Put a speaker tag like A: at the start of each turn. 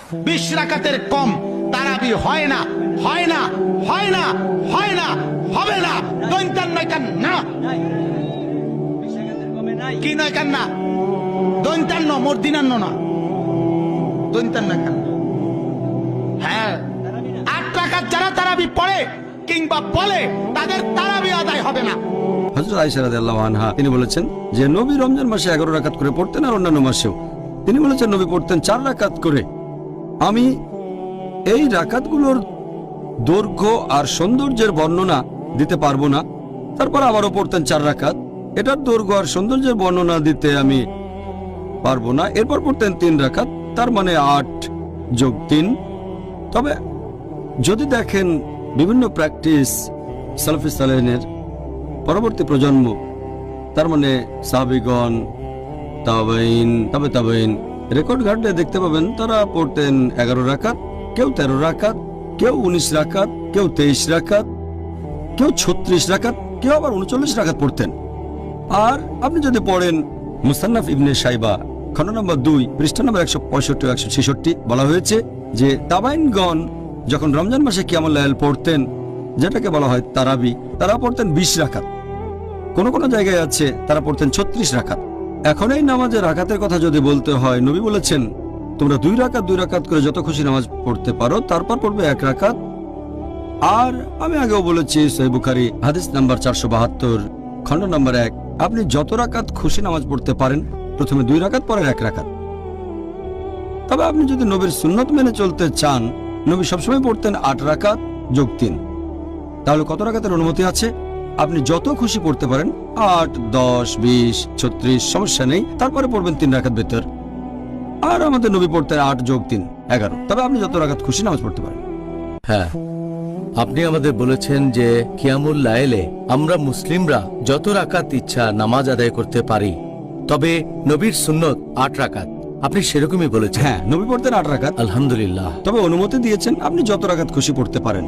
A: 20 রাকাতের কম তারাবি হয় না, হয় না, হয় না, হয় না, হবে না। দৈন্তান নয় কান না, কি নয় কান না, দৈন্তান্ন মর্দিনান্ন না, দৈন্তান নয় কান। হ্যাঁ, 8 রাকাত যারা তারাবি পড়ে কিংবা বলে তাদের তারাবি আদায় হবে না।
B: হযরত আয়েশা রাদিয়াল্লাহু আনহা তিনি বলেছেন যে নবী রমজান মাসে 11 রাকাত করে পড়তেন আর অন্যান্য মাসেও তিনি বলেছেন নবী পড়তেন 4 রাকাত করে। আমি এই রাকাতগুলোর দৈর্ঘ্য আর সৌন্দর্যের বর্ণনা দিতে পারবো না, তারপর আবারও পড়তেন 4 রাকাত। এটার দৈর্ঘ্য আর সৌন্দর্যের বর্ণনা দিতে আমি পারবো না। এরপর পড়তেন 3 রাকাত, তার মানে 8 যোগ 3। তবে যদি দেখেন বিভিন্ন প্র্যাকটিস সালাফি সালেহিনের পরবর্তী প্রজন্ম, তার মানে সাহাবীগণ, তাবেঈন, তাবেঈন, রেকর্ড ঘাটলে দেখতে পাবেন তারা পড়তেন 11 রাকাত, কেউ 13 রাকাত, কেউ 19 রাকাত, কেউ 23 রাকাত, কেউ 36 রাকাত, কেউ আবার 39 রাকাত পড়তেন। আর আপনি যদি পড়েন মুসান্নাফ ইবনে শাইবা খণ্ড নম্বর 2 পৃষ্ঠা নম্বর 165 ও 166 বলা হয়েছে যে তাবাইনগণ যখন রমজান মাসে কিয়ামুল লাইল পড়তেন, যেটাকে বলা হয় তারাবি, তারা পড়তেন 20 রাকাত। কোন কোন জায়গায় আছে তারা পড়তেন 36 রাকাত। এখন এই নামাজের রাকাতের কথা যদি বলতে হয়, নবী বলেছেন তোমরা 2 রাকাত করে যত খুশি নামাজ পড়তে পারো, তারপর পড়বে 1 রাকাত। আর আমি আগেও বলেছি সহিহ বুখারী হাদিস নাম্বার 472 খণ্ড নম্বর 1, আপনি যত রাকাত খুশি নামাজ পড়তে পারেন, প্রথমে 2 রাকাত পরে 1 রাকাত। তবে আপনি যদি নবীর সুন্নত মেনে চলতে চান, নবী সবসময় পড়তেন 8 রাকাত যোগ 3। তাহলে কত রাকাতের অনুমতি আছে? আপনি যত খুশি পড়তে পারেন, 8, 10, 20, 36 সমস্যা নেই। তারপরে পড়বেন 3 রাকাত বেতর। আর আমাদের নবী পড়তেন 8 যোগ 3 11। তবে আপনি যত রাকাত খুশি নামাজ পড়তে পারেন।
C: হ্যাঁ, আপনি আমাদের বলেছেন যে কিয়ামুল লাইলে আমরা মুসলিমরা যত রাকাত ইচ্ছা নামাজ আদায় করতে পারি, তবে নবীর সুন্নত 8 রাকাত। আপনি সেরকমই বলেছেন।
B: হ্যাঁ, নবী পড়তেন 8 রাকাত।
C: আলহামদুলিল্লাহ।
B: তবে অনুমতি দিয়েছেন আপনি যত রাকাত খুশি পড়তে পারেন।